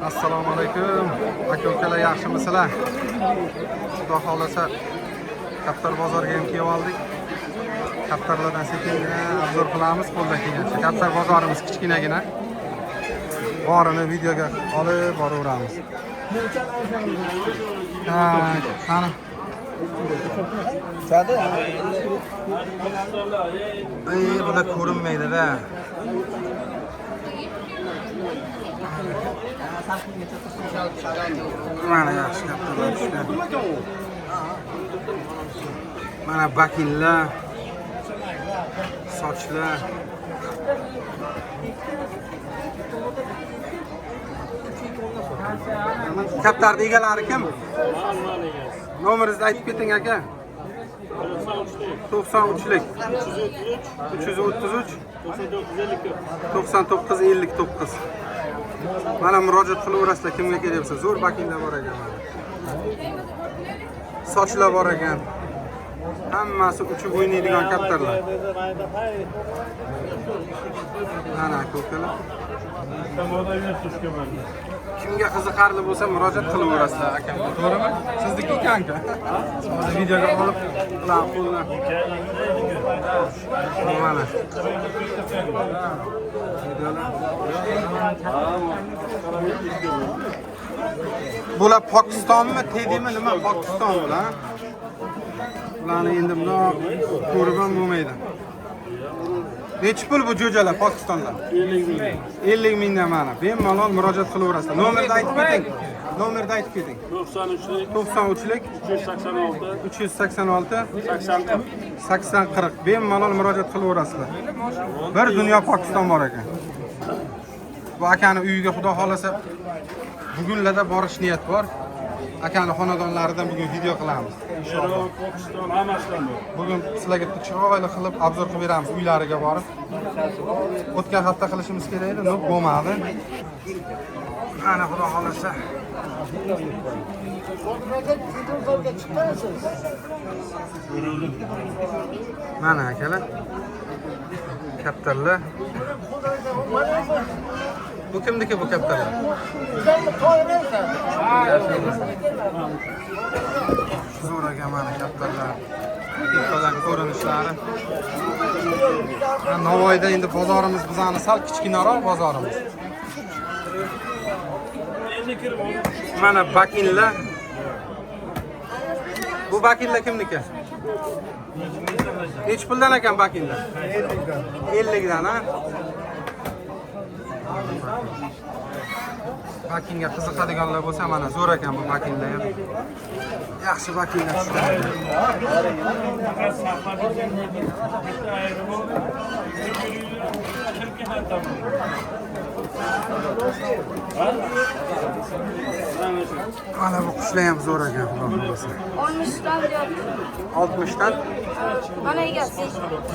Assalomu alaykum. Aka-ukalar, yaxshimisizlar? Xudo xolasa Kaptar bozorga ham kelib oldik. Kaptarlardan sekingina obzor qilamiz qo'lda kelgancha. Kaptar bozorimiz kichkinagina. Borini videoga olib boraveramiz. Qani. Chadi? Bular ko'rinmaydi-da. Mana yaxshi kaptarlar tushgan. Mana bakinlar, sochlar. Kaptarning egalari kim? Nomeringizni aytib keting aka. 93lik 333 9959. Mana murojaat qilaverasizlar kimga kerak bo'lsa. Zo'r bakinlar bor ekan mana. Sochlar bor ekan. Hammasi uchib o'ynaydigan kaptarlar. Mana ko'kalar. Kimga qiziqarli bo'lsa murojaat qilaverasizlar akam. To'g'rimi? Sizniki ekan-ku. Hozir videoga olib qo'llar. Mana. Bular Pokistonmi, Tedimi nima? Pokiston bular. Ularni endi bundoq ko'rib ham bo'lmaydi. Necha pul bu jo'jalar Pokistonlar? 50 mingdan mana. Bemalol murojaat qilaverasizlar. Nomerni aytib keting. Nomerni aytib keting. 93lik 386 8040. Bemalol murojaat qilaverasizlar. Bir dunyo Pokiston bor ekan. Bu akani uyiga xudo xolasa bugunlarda borish niyat bor. Akani xonadonlaridan bugun video qilamiz. Inshaalloh Pokiston hammasidan bor. Bugun sizlarga chiroyli qilib obzor qilib beramiz uylariga borib. O'tgan hafta qilishimiz kerak edi, bo'lmadi. Ana xudo xolasa. Mana akalar. Kaptarlar. Bu kimniki bu kaptarlar? Zo'r ekan mana kaptarlar. Kattadan ko'rinishlari. Navoiyda endi bozorimiz bizani sal kichkinaroq bozorimiz. Mana bakinlar. Bu bakinlar kimniki? Necha puldan ekan bakinlar? 50 dan, ha? Bakinga qiziqadiganlar bo'lsa mana zo'r ekan bu bakinlar ham. Yaxshi bakinlar tushgan. Mana bu qushlar ham zo'r ekan, xudo xolasa. 60 dan. 60 dan? Mana egasi.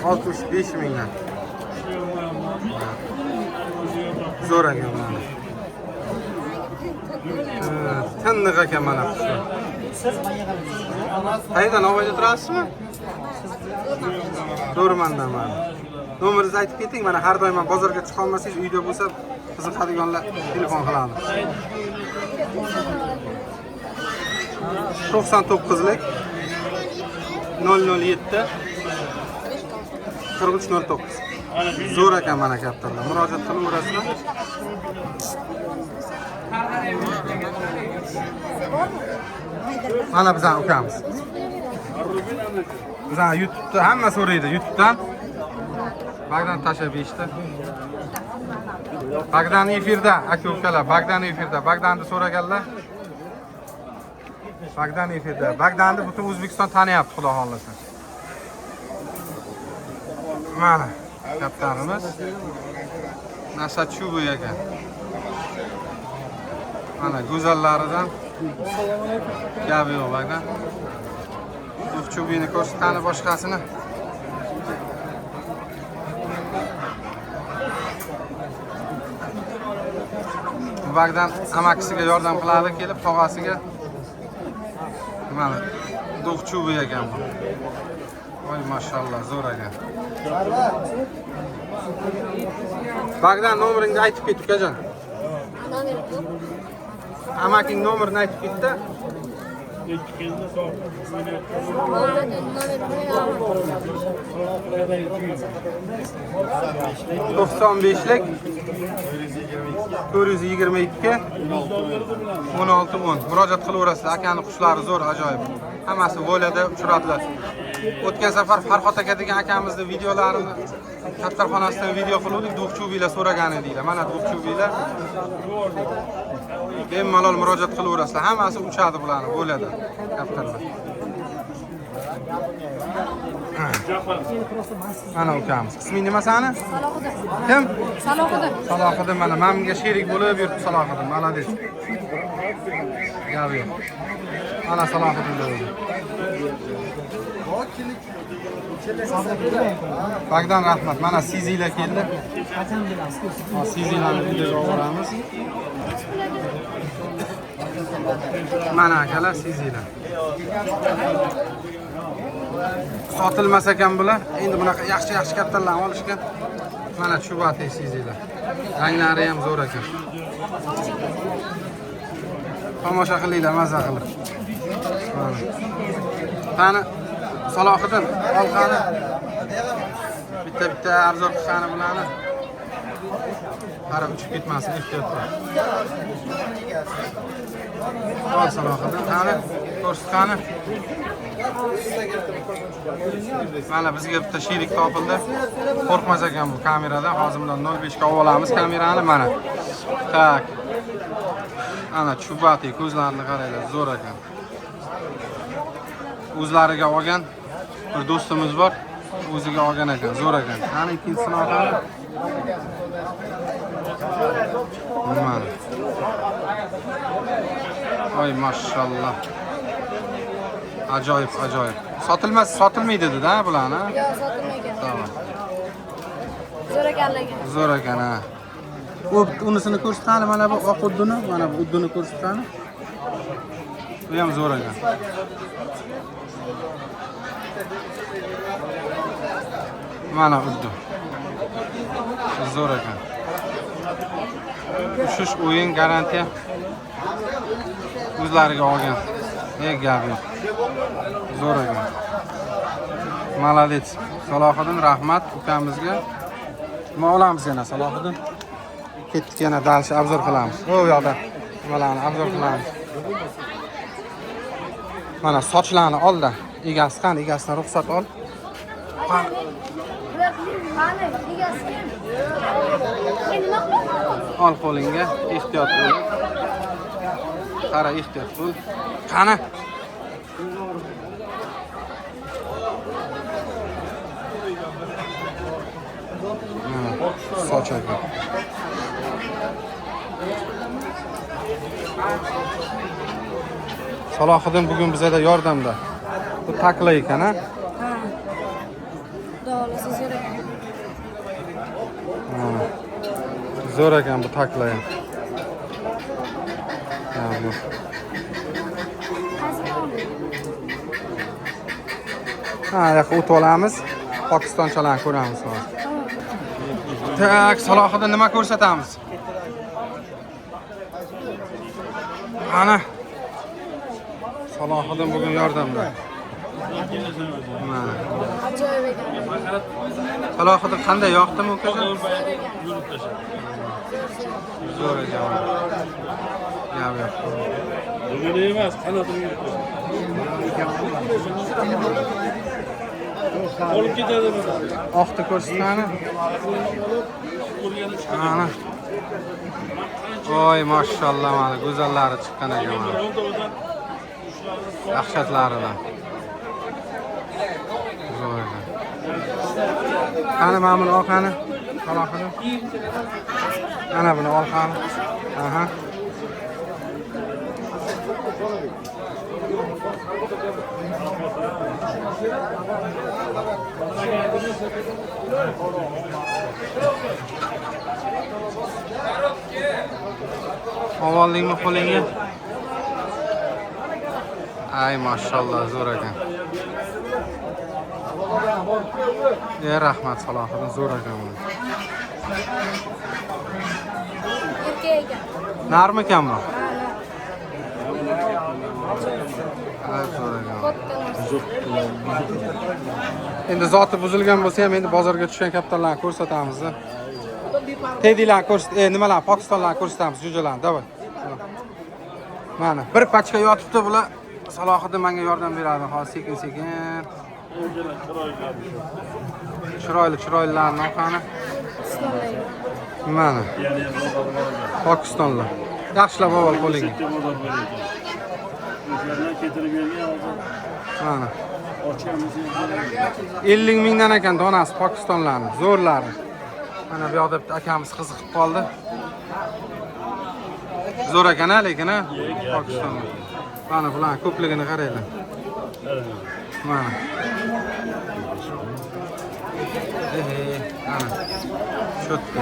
65 mingdan. Zo'r ekan mana. Tandiq ekan mana qushlar. Qayerdan Navoiyda turasizmi? Do'rmandan mana. Nomeringizni aytib keting, mana har doim bozorga chiqa olmasangiz, uyda bo'lsa qiziqadiganlar telefon qilamiz. 99lik 007 4309. Zo'r ekan mana kaptarlar. Murojaat qilaverasizlar. Mana bizning ukamiz. Bizning YouTube'da hamma so'raydi, YouTube'dan. Bagdan tashlab berishdi. Bagdan efirda, aka-ukalar, Bagdan efirda. Bagdanni so'raganlar. Bagdan efirda. Bagdanni butun O'zbekiston taniyapti, xudo xolasa. Mana kaptarimiz. Nasachubu ekan. Mana go'zallaridan gapi yo'q Bagdan. Chubini ko'rsatani boshqasini. Bagdan amakisiga yordam qiladi, kelib tog'asiga. Mana do'qchubi ekan bu. Voy mashallah, zo'r ekan. Bagdan nomeringni aytib ket ukajon. Amaking nomerini aytib ketdi. 95lik 422 1610 murojaat qilaverasiz. Akani qushlari zo'r, ajoyib. Hammasi Volada uchradilar. O'tgan safar Farhod aka degan akamizning videolarini Kattarxonasidan video qildik, do'qchuviylar so'ragan edinglar. Mana do'qchuviylar. Bemalol murojaat qilaverasizlar. Hammasi uchadi bularni Volada. Kaptarlar. Mana ukamiz. Isming nima sani? Salohiddin. Kim? Salohiddin. Salohiddin mana menga sherik bo'lib yuribdi Salohiddin. Malades. Gavi. Ana Salohiddin dedi. Bagdan rahmat. Mana sizinglar keldi. Qachon kelasiz? Sizinglarni videoga olamiz. Mana akalar sizinglar. Sotilmas ekan bular. Endi bunaqa yaxshi kattalarni olishgan. Mana chubati sizinglar. Ranglari ham zo'r ekan. Tomosha qilinglar, mazza qilib. Qani Salohiddin, olqani. Bitta arzor qilgani bularni. Qarab uchib ketmasin, ehtiyot bo'l. Ol Salohiddin, qani ko'rsatqani. Mana bizga bitta sherik topildi. Qo'rqmas ekan bu kameradan. Hozir bilan 05 ga olamiz kamerani mana. Tak. Ana chubati ko'zlarini qaranglar, zo'r ekan. O'zlariga olgan bir do'stimiz bor. O'ziga olgan ekan, zo'r ekan. Qani ikkinchisini oladi. Mana. Voy mashallah. Ajoyib. Sotilmaydi dedi-da bularni. Yo'q, sotilmaydi. Tamam. Zo'r ekanligi. Zo'r ekan ha. Unisini ko'rsatqani mana bu oq udduni, mana bu udduni ko'rsatqani. Bu ham zo'r ekan. Mana uddu. Zo'r ekan. Ushish o'yin garantiya o'zlariga olgan. Gap yo'q. Zo'r ekan. Malades. Salohiddin rahmat ukamizga. Nima olamiz yana Salohiddin? Ketdik yana dalshi obzor qilamiz. O yoqda nimalarni obzor qilamiz. Mana sochlarni olda. Egasi qani? Egasidan ruxsat ol. Ol qo'lingga, ehtiyot bo'l. Qara, ehtiyot bo'l. Qani? Soch ekan. Salohiddin bugun bizada yordamda. Bu takla ekan, ha? Ha. Dolasi zo'r ekan. Zo'r ekan bu takla ham. Ha, yo'q, o'tib olamiz. Pokistonchalarni ko'ramiz hozir. Tak, Salohiddin nima ko'rsatamiz? Ana. Salohiddin bugun yordamda. Mana. Ajoyib ekan. Salohiddin qanday yoqdimi ukajon? Zo'r ekan. Yo'q. Bugün emas, qanotini yurib. Olib ketadi mana. Oqni ko'rsatgani. Ana. Voy mashallah, mana go'zallari chiqqan ekan mana. Dahshatlaridan. Zo'r ekan. Qani mana buni ol qani. Salohiddin. Ana buni ol qani. Aha. Ovoldingmi qo'lingga? Ay mashallah, zo'r ekan. Rahmat Salohiddin, zo'r ekan bu. Erkak ekan. Narmikan bu? Ha, katta narsa. Endi zoti buzilgan bo'lsa ham endi bozorga tushgan kaptarlarni ko'rsatamiz. Tedilarni nimalarni Pokistonlarni ko'rsatamiz, jo'jalarni, davay. Mana bir pachka yotibdi bular. Salohiddin menga yordam beradi. Hozir sekin-sekin. Chiroylilarni qani. Mana. Pokistonlar. Yaxshilab avval qo'lingga. Mana. 50 mingdan ekan donasi Pokistonlarni, zo'rlari. Mana bu yoqda bitta akamiz qiziqib qoldi. Zo'r ekan, lekin Pokistonlar. Mana bular ko'pligini qaranglar. Mana. Mana. Shotda.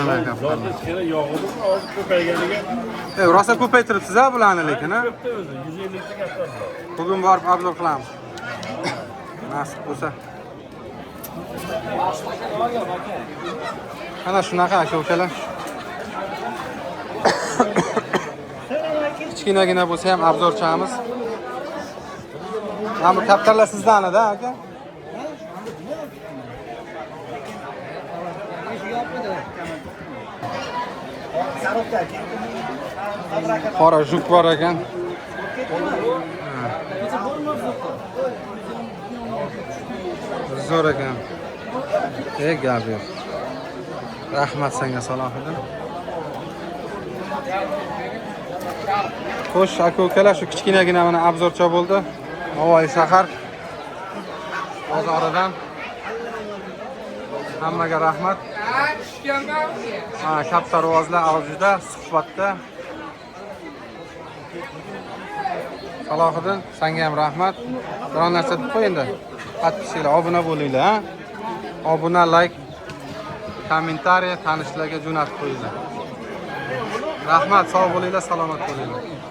Mana kaptarlar. Rosa ko'paytiribsiz-a bularni lekin, ha? Bugun borib obzor qilamiz. Nasib bo'lsa. Ana shunaqa aka-ukalar. Kichkinagina bo'lsa ham obzorchamiz. Mana bu kaptarlar sizlarni-da, aka? Qora juk bor ekan. Zo'r ekan. Gap yo'q. Rahmat senga Salohiddin. Xo'sh, aka-ukalar, shu kichkinagina mana obzorcha bo'ldi. Navoiy shahar bozoridan. Hammaga rahmat. Katta rivojlar avjida, suhbatda. Salohiddin, senga ham rahmat. Biron narsa deb qo'y endi. Podpisinglar, obuna bo'linglar, ha? Obuna, like, kommentariy tanishlarga jo'natib qo'yinglar. Rahmat, sog' bo'linglar, salomat bo'linglar.